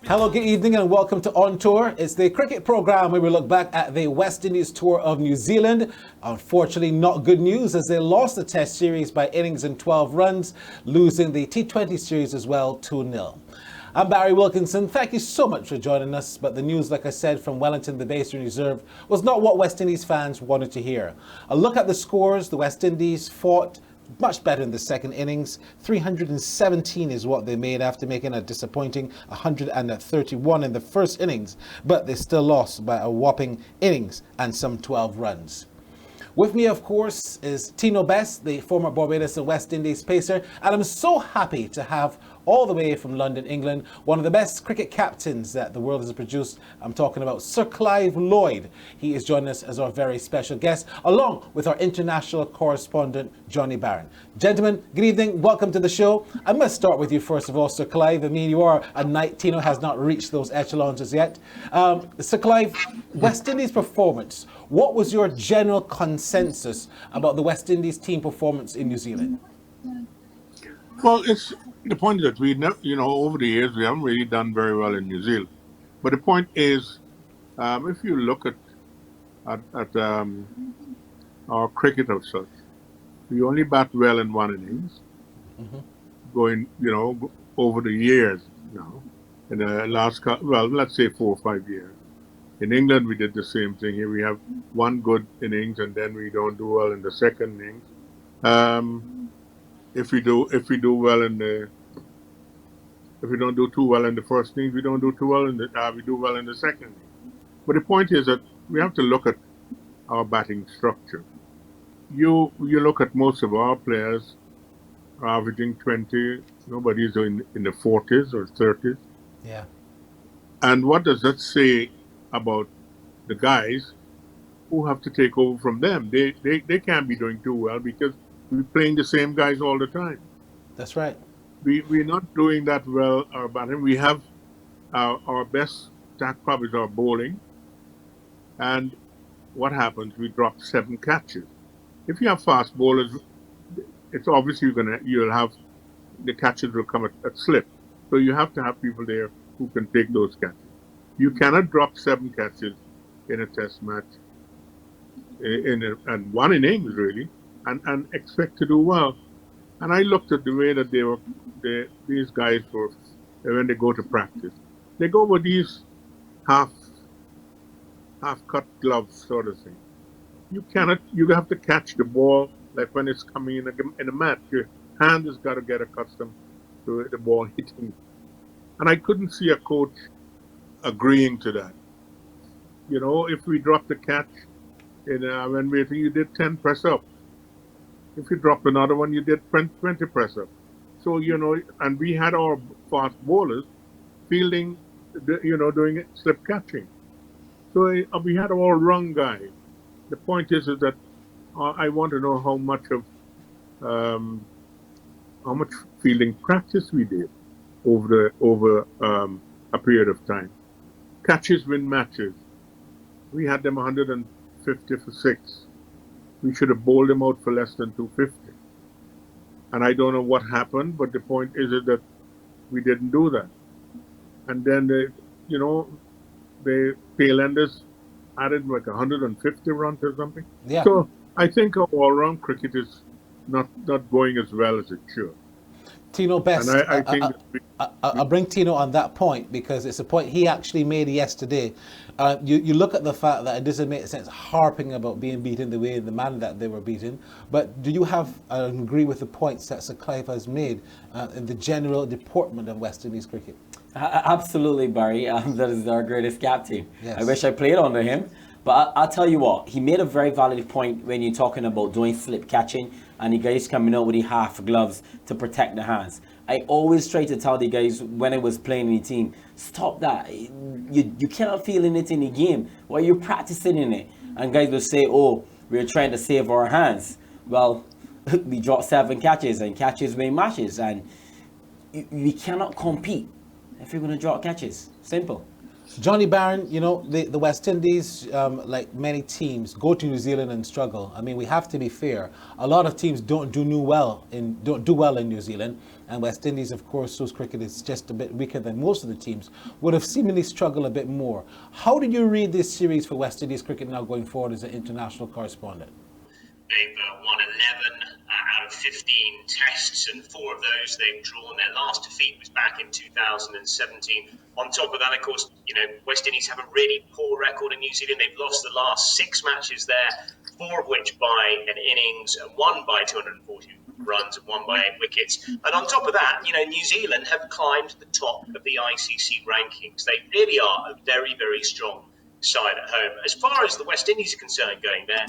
Hello, good evening and welcome to On Tour. It's the cricket program where we look back at the West Indies tour of New Zealand. Unfortunately, not good news as they lost the Test series by innings and 12 runs, losing the T20 series as well 2-0. I'm Barry Wilkinson. Thank you so much for joining us. But the news, like I said, from Wellington, the Basin Reserve, was not what West Indies fans wanted to hear. A look at the scores. The West Indies fought much better in the second innings. 317 is what they made after making a disappointing 131 in the first innings, but they still lost by a whopping innings and some 12 runs. With me, of course, is Tino Best, the former Barbados and West Indies pacer, and I'm so happy to have all the way from London, England, one of the best cricket captains that the world has produced. I'm talking about Sir Clive Lloyd. He is joining us as our very special guest, along with our international correspondent, Johnny Barron. Gentlemen, good evening. Welcome to the show. I must start with you, first of all, Sir Clive. I mean, you are a knight. Tino has not reached those echelons as yet. Sir Clive, West Indies performance. What was your general consensus about the West Indies team performance in New Zealand? Well, the point is that we never, over the years, we haven't really done very well in New Zealand. But the point is, if you look at our cricket as such, we only bat well in one innings, going, over the years now, in the last, let's say 4 or 5 years. In England, we did the same thing. Here we have one good innings, and then we don't do well in the second innings. If we don't do too well in the first innings, we don't do too well we do well in the second innings. But the point is that we have to look at our batting structure. You look at most of our players are averaging 20. Nobody's in the 40s or 30s. Yeah. And what does that say about the guys who have to take over from them? They can't be doing too well because we're playing the same guys all the time. That's right. We're not doing that well, our batting. We have our best attack probably is our bowling. And what happens? We drop 7 catches. If you have fast bowlers, it's obviously you'll have the catches will come at slip. So you have to have people there who can take those catches. You cannot drop 7 catches in a test match and one innings really, and expect to do well. And I looked at the way that these guys were when they go to practice. They go with these half cut gloves sort of thing. You have to catch the ball like when it's coming in a match. Your hand has got to get accustomed to the ball hitting. And I couldn't see a coach agreeing to that. If we dropped a catch when you did 10 press up. If you dropped another one, you did 20 press up. So, and we had our fast bowlers fielding, doing slip catching. So we had all wrong guys. The point is that I want to know how much fielding practice we did over a period of time. Catches win matches. We had them 150 for 6. We should have bowled them out for less than 250. And I don't know what happened, but the point is that we didn't do that. And then the tailenders added like 150 runs or something. Yeah. So I think our all-round cricket is not going as well as it should. Tino Best, and I think I'll bring Tino on that point because it's a point he actually made yesterday. You look at the fact that it doesn't make sense harping about being beaten the way in the manner that they were beaten, but do you agree with the points that Sir Clive has made in the general deportment of West Indies cricket? Absolutely, Barry. That is our greatest captain. Yes. I wish I played under him. But I'll tell you what, he made a very valid point when you're talking about doing slip catching and the guys coming out with the half gloves to protect the hands. I always try to tell the guys when I was playing in the team, stop that. You cannot feel in it in the game while you're practicing in it. And guys will say, oh, we're trying to save our hands. Well, we dropped 7 catches and catches win matches. And we cannot compete if you're going to drop catches. Simple. Johnny Barron, you know, the West Indies, like many teams, go to New Zealand and struggle. I mean, we have to be fair. A lot of teams don't do well in New Zealand, and West Indies, of course, whose cricket is just a bit weaker than most of the teams, would have seemingly struggled a bit more. How did you read this series for West Indies cricket now going forward as an international correspondent? They've won 11 out of 15 tests, and 4 of those they've drawn. Their last defeat was back in 2017. On top of that, of course, you know, West Indies have a really poor record in New Zealand. They've lost the last 6 matches there, 4 of which by an innings, and 1 by 240 runs and 1 by 8 wickets. And on top of that, you know, New Zealand have climbed to the top of the ICC rankings. They really are a very, very strong side at home. As far as the West Indies are concerned going there,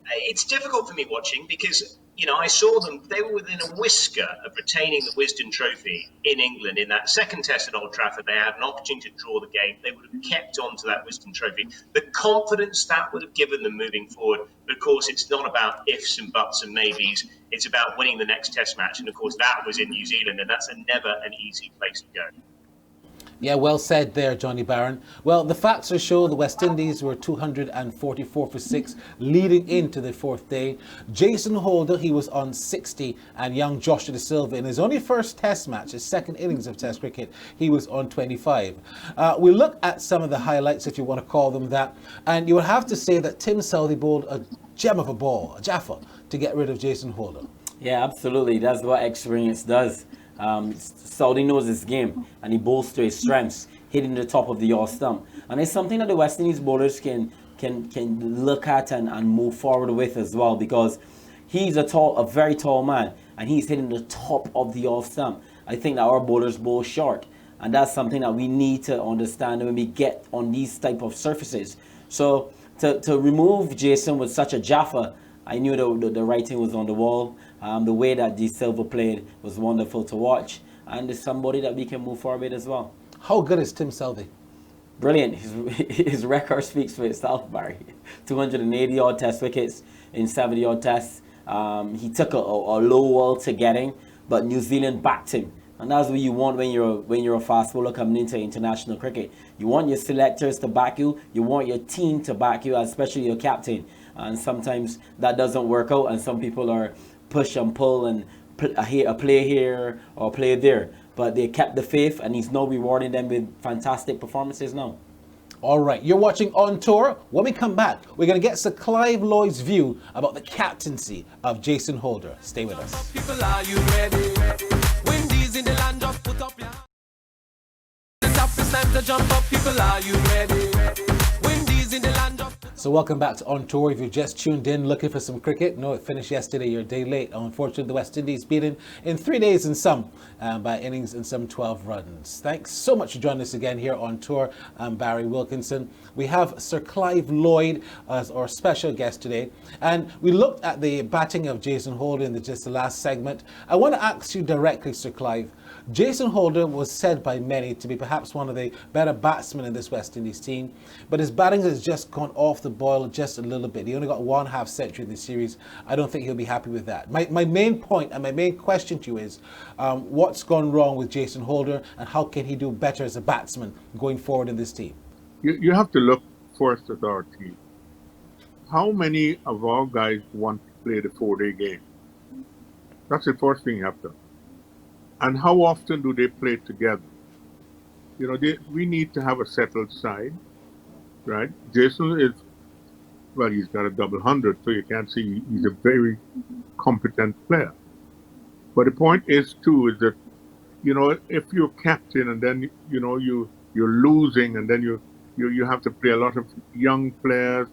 it's difficult for me watching because, you know, I saw them, they were within a whisker of retaining the Wisden Trophy in England in that second test at Old Trafford. They had an opportunity to draw the game. They would have kept on to that Wisden Trophy. The confidence that would have given them moving forward. But of course, it's not about ifs and buts and maybes. It's about winning the next test match. And of course, that was in New Zealand, and that's never an easy place to go. Yeah, well said there, Johnny Barron. Well, the facts show the West Indies were 244 for 6 leading into the 4th day. Jason Holder, he was on 60, and young Joshua Silva, in his only first test match, his second innings of test cricket, he was on 25. We look at some of the highlights, if you want to call them that, and you would have to say that Tim Southey bowled a gem of a ball, a Jaffa, to get rid of Jason Holder. Yeah, absolutely. That's what experience does. Saudi knows his game, and he bowls to his strengths, hitting the top of the off stump. And it's something that the West Indies bowlers can look at and move forward with as well, because he's a very tall man, and he's hitting the top of the off stump. I think that our bowlers bowl short, and that's something that we need to understand when we get on these type of surfaces. So to remove Jason with such a Jaffa, I knew the writing was on the wall. The way that D Silva played was wonderful to watch, and it's somebody that we can move forward with as well. How good is Tim Southey? Brilliant. His record speaks for itself, Barry. 280 odd test wickets in 70 odd tests. He took a low wall to getting, but New Zealand backed him. And that's what you want when you're a fast bowler coming into international cricket. You want your selectors to back you. You want your team to back you, especially your captain. And sometimes that doesn't work out, and some people are push and pull and a play here or play there. But they kept the faith, and he's now rewarding them with fantastic performances now. All right, you're watching On Tour. When we come back, we're going to get Sir Clive Lloyd's view about the captaincy of Jason Holder. Stay with us. People, are you ready? Windies in the land of put up your... The toughest time to jump up. People, are you ready? Windies in the land of... So welcome back to On Tour. If you just tuned in looking for some cricket, no, it finished yesterday. You're a day late. Unfortunately, the West Indies beaten in 3 days and some by innings and some 12 runs. Thanks so much for joining us again here on Tour. I'm Barry Wilkinson. We have Sir Clive Lloyd as our special guest today. And we looked at the batting of Jason Holder in just the last segment. I want to ask you directly, Sir Clive. Jason Holder was said by many to be perhaps one of the better batsmen in this West Indies team, but his batting has just gone off the boil just a little bit. He only got 1 half century in the series. I don't think he'll be happy with that. My main point and my main question to you is, what's gone wrong with Jason Holder, and how can he do better as a batsman going forward in this team? You have to look first at our team. How many of our guys want to play the 4-day game? That's the first thing you have to. And how often do they play together? You know, we need to have a settled side, right? Jason is, well, he's got a double 100, so you can't see he's a very competent player. But the point is, too, is that, you know, if you're captain and then, you know, you're losing, and then you have to play a lot of young players,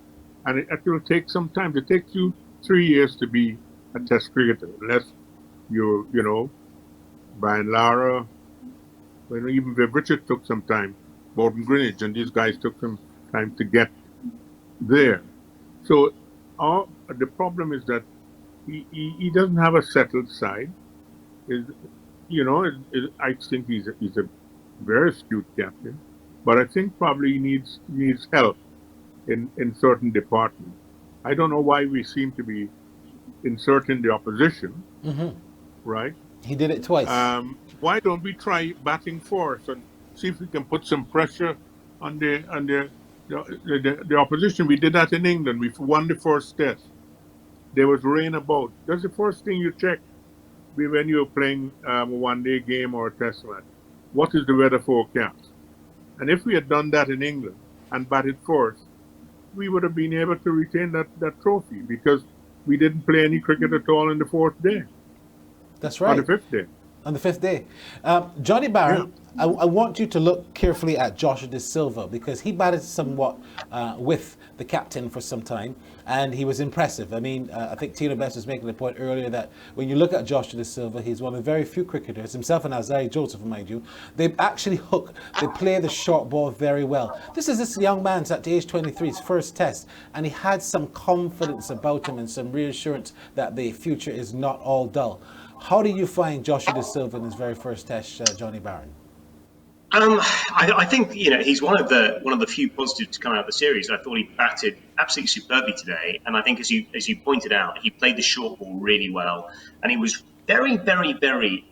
and it will take some time. It takes you 3 years to be a test cricketer, unless you're, you know, Brian Lara, even Viv Richard took some time, Bolton Greenwich, and these guys took some time to get there. So the problem is that he doesn't have a settled side. I think he's a very astute captain, but I think probably he needs help in certain departments. I don't know why we seem to be inserting the opposition, right? He did it twice. Why don't we try batting first and see if we can put some pressure the opposition. We did that in England. We won the first test. There was rain about. That's the first thing you check when you're playing a one-day game or a test match. What is the weather forecast? And if we had done that in England and batted first, we would have been able to retain that trophy because we didn't play any cricket at all on the fourth day. That's right. On the fifth day. On the fifth day. Johnny Barron, I want you to look carefully at Joshua De Silva because he batted somewhat with the captain for some time and he was impressive. I mean, I think Tina Best was making the point earlier that when you look at Joshua De Silva, he's one of the very few cricketers, himself and Isaiah Joseph, mind you, they actually hook, they play the short ball very well. This is this young man's at the age 23, his first test, and he had some confidence about him and some reassurance that the future is not all dull. How do you find Joshua De Silva in his very first test, Johnny Barron? I think he's one of the few positives to come out of the series. I thought he batted absolutely superbly today, and I think as you pointed out, he played the short ball really well, and he was very, very, very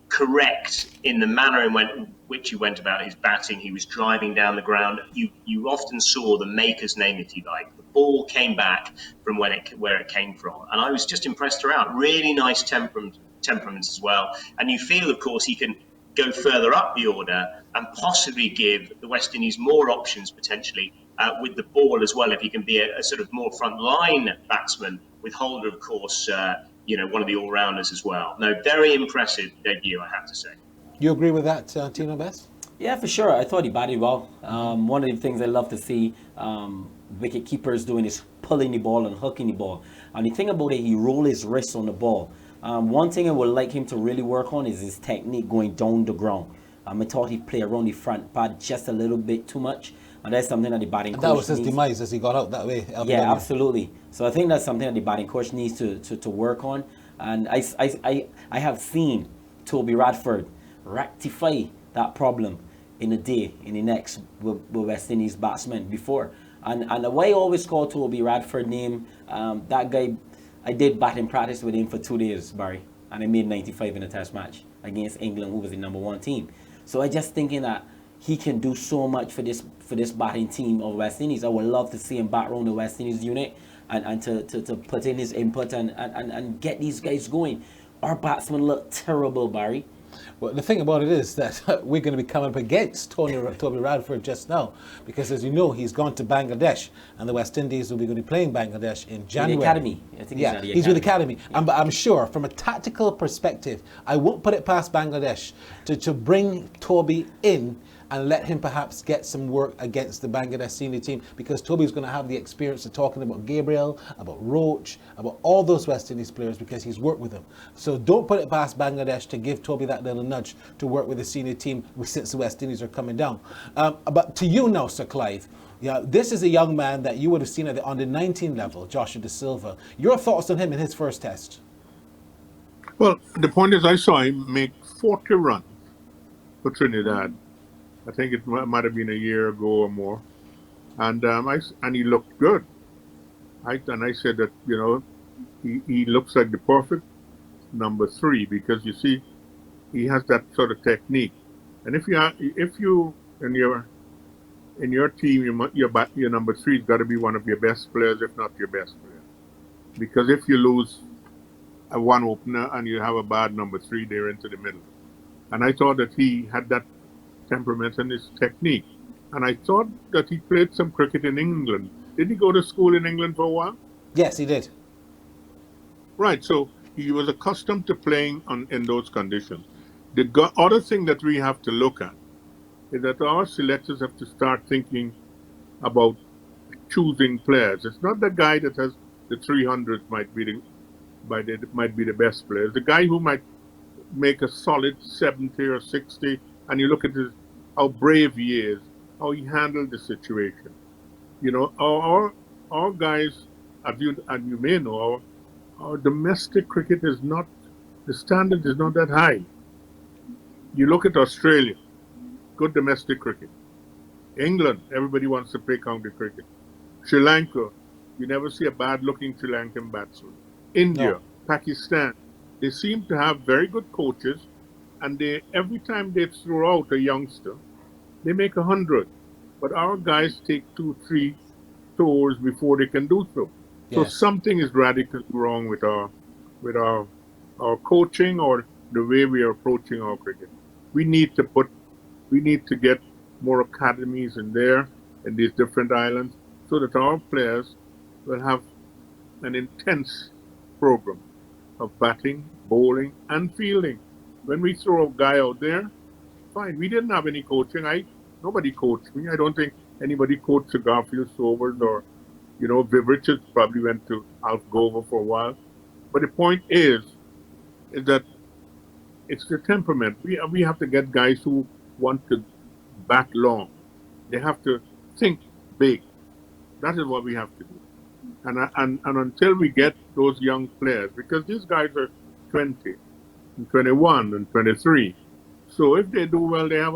correct in the manner in which he went about his batting. He was driving down the ground. You often saw the maker's name, if you like. The ball came back from where it came from, and I was just impressed throughout. Really nice temperament as well, and you feel, of course, he can go further up the order and possibly give the West Indies more options potentially with the ball as well, if he can be a sort of more front line batsman with Holder, of course, one of the all-rounders as well. No, very impressive debut, I have to say. You agree with that, Tino Best? Yeah, for sure. I thought he batted well. One of the things I love to see wicket keepers doing is pulling the ball and hooking the ball. And the thing about it, he rolled his wrists on the ball. One thing I would like him to really work on is his technique going down the ground. I thought he'd play around the front pad just a little bit too much. And that's something that the batting coach that was his needs. demise as he got out that way. Yeah, absolutely. So I think that's something that the batting coach needs to work on. And I have seen Toby Radford rectify that problem in a day, in the next with West Indies batsmen before. And the way I always call Toby Radford name, that guy, I did bat in practice with him for 2 days, Barry, and I made 95 in a test match against England, who was the #1 team. So I just thinking that he can do so much for this batting team of West Indies. I would love to see him bat around the West Indies unit and to put in his input and get these guys going. Our batsmen look terrible, Barry. Well, the thing about it is that we're going to be coming up against Toby Radford just now, because as you know, he's gone to Bangladesh, and the West Indies will be going to be playing Bangladesh in January. In the academy. I think he's with the academy. Yeah. But I'm sure, from a tactical perspective, I won't put it past Bangladesh to bring Toby in and let him perhaps get some work against the Bangladesh senior team, because Toby's going to have the experience of talking about Gabriel, about Roach, about all those West Indies players, because he's worked with them. So don't put it past Bangladesh to give Toby that little nudge to work with the senior team since the West Indies are coming down. But to you now, Sir Clive, this is a young man that you would have seen at the under-19 level, Joshua De Silva. Your thoughts on him in his first test? Well, the point is I saw him make 40 runs for Trinidad. I think it might have been a year ago or more, and he looked good. I said that he looks like the perfect #3, because you see he has that sort of technique. And if you in your team your #3 has got to be one of your best players, if not your best player, because if you lose a one opener and you have a bad #3, they're into the middle. And I thought that he had that temperament and his technique. And I thought that he played some cricket in England. Did he go to school in England for a while? Yes, he did. Right, so he was accustomed to playing in those conditions. The other thing that we have to look at is that our selectors have to start thinking about choosing players. It's not the guy that has the 300s might be the best player. It's the guy who might make a solid 70 or 60, and you look at how brave he is, how he handled the situation. Our guys, as you may know, our domestic cricket is not, the standard is not that high. You look at Australia, good domestic cricket. England, everybody wants to play county cricket. Sri Lanka, you never see a bad-looking Sri Lankan batsman. India, no. Pakistan, they seem to have very good coaches, and every time they throw out a youngster, they make 100. but our guys take 2-3 tours before they can do so. So Yes. something is radically wrong with our coaching or the way we are approaching our cricket. We need to get more academies in there in these different islands so that our players will have an intense program of batting, bowling, and fielding. When we throw a guy out there, fine. We didn't have any coaching. Nobody coached me. I don't think anybody coached the Garfield Sovers or, Viv Richards probably went to Alf Gover for a while. But the point is that it's the temperament. We have to get guys who want to bat long. They have to think big. That is what we have to do. And until we get those young players, because these guys are 20 and 21 and 23. So if they do well, they have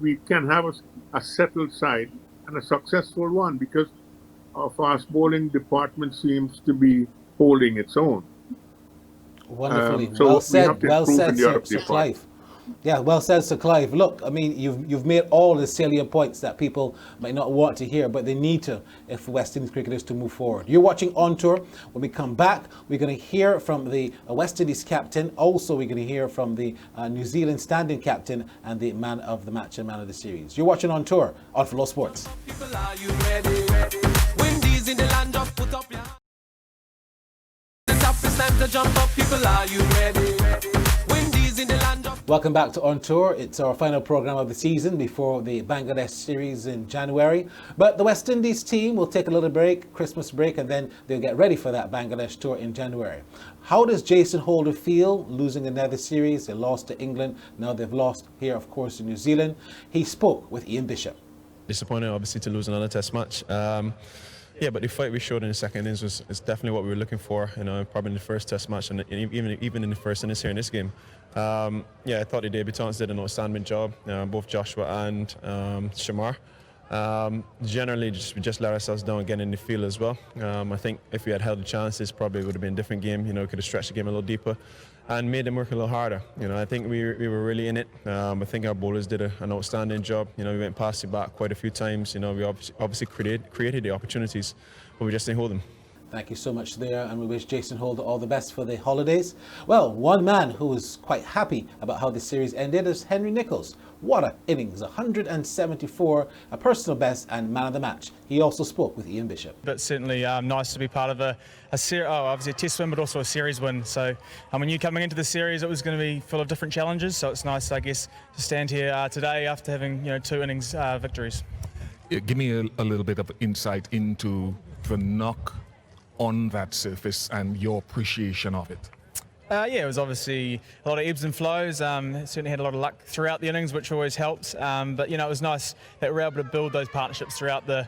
we can have a settled side and a successful one because our fast bowling department seems to be holding its own. Wonderfully. So well we said. have to Well improve said, in the Sir, other Sir department. Clive. Yeah, well said, Sir Clive. Look, I mean, you've made all the salient points that people might not want to hear, but they need to if West Indies cricket is to move forward. You're watching On Tour. When we come back, we're going to hear from the West Indies captain. Also, we're going to hear from the New Zealand standing captain and the man of the match and man of the series. You're watching On Tour on Flow Sports. People, are you ready? Windies in the land, just put up your hands. The toughest time to jump up, people, are you ready? Windies in the land, just Welcome back to On Tour. It's our final program of the season before the Bangladesh series in January. But the West Indies team will take a little break, Christmas break, and then they'll get ready for that Bangladesh tour in January. How does Jason Holder feel losing another series? They lost to England. Now they've lost here, of course, to New Zealand. He spoke with Ian Bishop. Disappointed, obviously, to lose another test match. Yeah, but the fight we showed in the second innings is definitely what we were looking for. Probably in the first test match and even in the first innings here in this game. Yeah, I thought the debutants did an outstanding job, both Joshua and Shamar. Generally, we just let ourselves down again in the field as well. I think if we had held the chances, probably would have been a different game. Could have stretched the game a little deeper and made them work a little harder. I think we were really in it. I think our bowlers did an outstanding job. We went past the bat quite a few times. We obviously created the opportunities, but we just didn't hold them. Thank you so much there, and we wish Jason Holder all the best for the holidays. Well, one man who was quite happy about how the series ended is Henry Nicholls. What an innings, 174, a personal best and man of the match. He also spoke with Ian Bishop. But certainly nice to be part of obviously a test win, but also a series win. So when you're coming into the series, it was going to be full of different challenges. So it's nice, I guess, to stand here today after having 2 innings victories. Give me a little bit of insight into the knock on that surface and your appreciation of it. Yeah, it was obviously a lot of ebbs and flows. Certainly had a lot of luck throughout the innings, which always helps. But it was nice that we were able to build those partnerships throughout the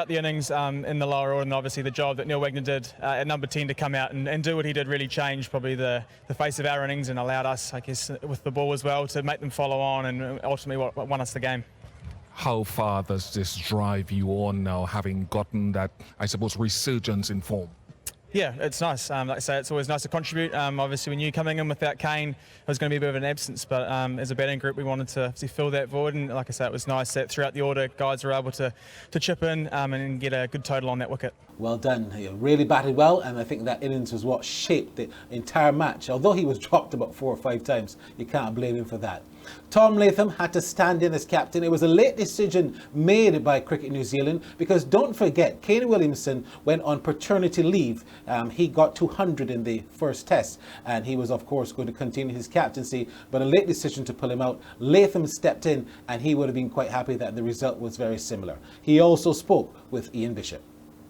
innings in the lower order, and obviously the job that Neil Wagner did at number 10 to come out and do what he did really changed probably the face of our innings and allowed us, I guess, with the ball as well, to make them follow on and ultimately what won us the game. How far does this drive you on now, having gotten that, I suppose, resurgence in form? Yeah, it's nice. Like I say, it's always nice to contribute. Obviously, when you coming in without Kane, it was going to be a bit of an absence. But as a batting group, we wanted to fill that void. And like I say, it was nice that throughout the order, guys were able to chip in and get a good total on that wicket. Well done. He really batted well, and I think that innings was what shaped the entire match. Although he was dropped about 4 or 5 times, you can't blame him for that. Tom Latham had to stand in as captain. It was a late decision made by Cricket New Zealand because don't forget, Kane Williamson went on paternity leave. He got 200 in the first test, and he was, of course, going to continue his captaincy, but a late decision to pull him out. Latham stepped in, and he would have been quite happy that the result was very similar. He also spoke with Ian Bishop.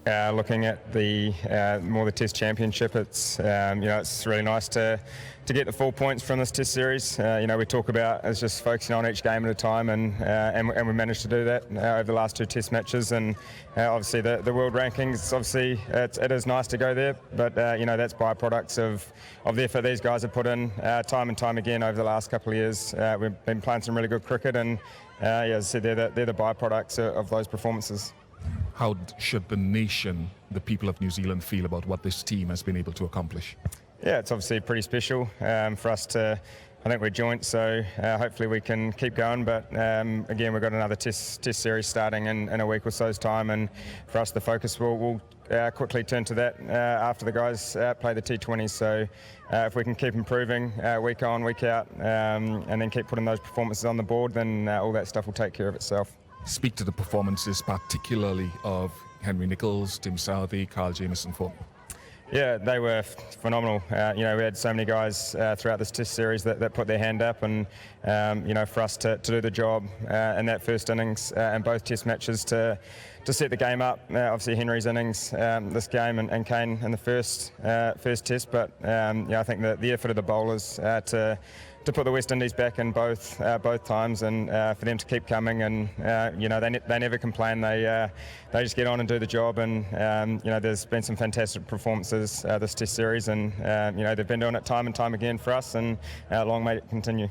Looking at the more the Test Championship, it's it's really nice to get the 4 points from this Test series. We talk about it's just focusing on each game at a time, and we managed to do that over the last 2 Test matches. And obviously the world rankings, obviously it is nice to go there, but that's byproducts of the effort these guys have put in time and time again over the last couple of years. We've been playing some really good cricket, and as I said, they're the byproducts of those performances. How should the nation, the people of New Zealand, feel about what this team has been able to accomplish? Yeah, it's obviously pretty special for us to I think we're joint, so hopefully we can keep going. But again, we've got another test series starting in a week or so's time, and for us, the focus will quickly turn to that after the guys play the T20s. So if we can keep improving week on, week out, and then keep putting those performances on the board, then all that stuff will take care of itself. Speak to the performances, particularly of Henry Nicholls, Tim Southey, Carl Jamieson for me. Yeah, they were phenomenal. We had so many guys throughout this test series that put their hand up, and for us to do the job in that first innings and both test matches to set the game up. Obviously Henry's innings this game and Kane in the first test, but I think the effort of the bowlers to put the West Indies back in both times, and for them to keep coming, and they never complain. They just get on and do the job, and there's been some fantastic performances this test series, and they've been doing it time and time again for us, and long may it continue.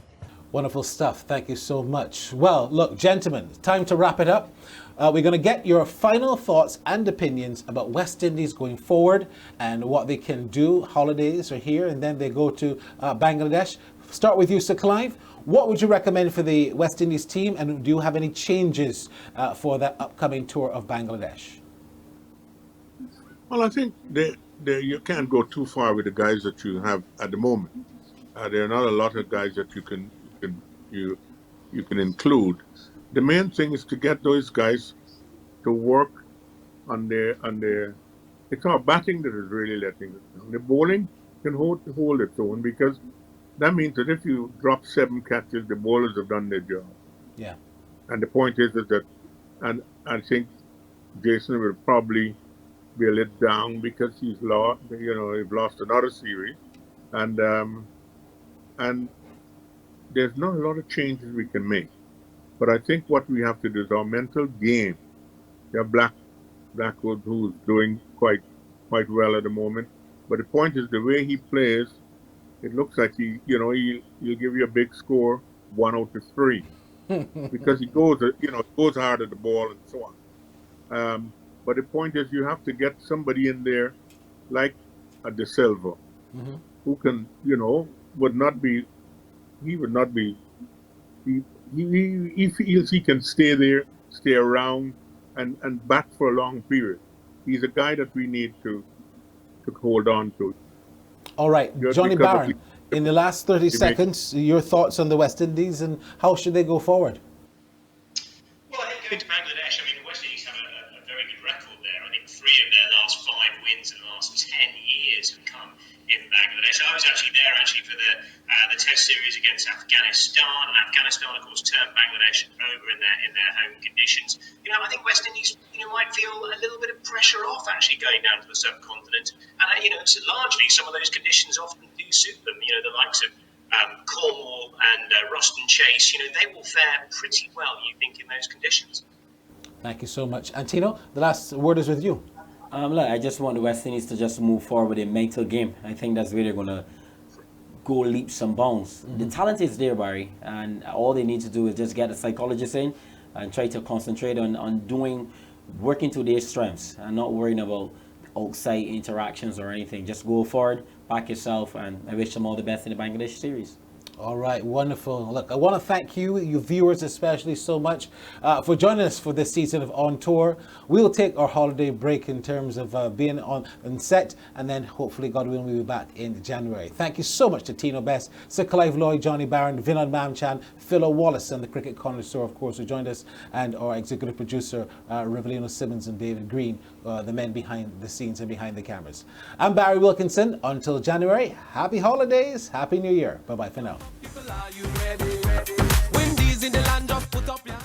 Wonderful stuff. Thank you so much. Well, look, gentlemen, time to wrap it up. We're going to get your final thoughts and opinions about West Indies going forward and what they can do. Holidays are here, and then they go to Bangladesh. Start with you, Sir Clive. What would you recommend for the West Indies team, and do you have any changes for that upcoming tour of Bangladesh? Well, I think you can't go too far with the guys that you have at the moment. There are not a lot of guys that you can include. The main thing is to get those guys to work on their. It's our batting that is really letting us down. The bowling can hold its own, because that means that if you drop 7 catches, the bowlers have done their job. Yeah. And the point is that, and I think Jason will probably be a little down because he's lost another series, and there's not a lot of changes we can make. But I think what we have to do is our mental game. We have Blackwood, who's doing quite well at the moment. But the point is, the way he plays, it looks like he'll give you a big score, 1 out of 3, because he goes hard at the ball and so on. But the point is, you have to get somebody in there like De Silva, who can, he feels he can stay around and bat for a long period. He's a guy that we need to hold on to. All right, Johnny Barron, in the last 30 seconds, your thoughts on the West Indies and how should they go forward? Well, I think going to Bangladesh, West Indies have a very good record there. I think 3 of their last 5 wins in the last 10 years have come in Bangladesh. I was actually there for the Test series against Afghanistan, and Afghanistan, of course, turned Bangladesh over in their home conditions. I think West Indies, might feel a little bit of pressure off actually going down to the subcontinent, and so largely some of those conditions often do suit them. The likes of Cornwall and Ruston Chase, they will fare pretty well, you think, in those conditions. Thank you so much. Antino, the last word is with you. Look, I just want the West Indies to just move forward with their mental game. I think that's where they're going to go leaps and bounds. The talent is there, Barry, and all they need to do is just get the psychologist in and try to concentrate on working to their strengths and not worrying about outside interactions or anything. Just go forward, back yourself, and I wish them all the best in the Bangladesh series. All right, wonderful. Look, I want to thank you viewers especially, so much for joining us for this season of On Tour. We'll take our holiday break in terms of being on set, and then hopefully, God willing, we'll be back in January. Thank you so much to Tino Best, Sir Clive Lloyd, Johnny Barron, Vinod Mamchan, Philo Wallace, and the cricket connoisseur, of course, who joined us, and our executive producer, Rivelino Simmons and David Green, the men behind the scenes and behind the cameras. I'm Barry Wilkinson. Until January, happy holidays, happy New Year. Bye-bye for now. People, are you ready? When these in the land of put up your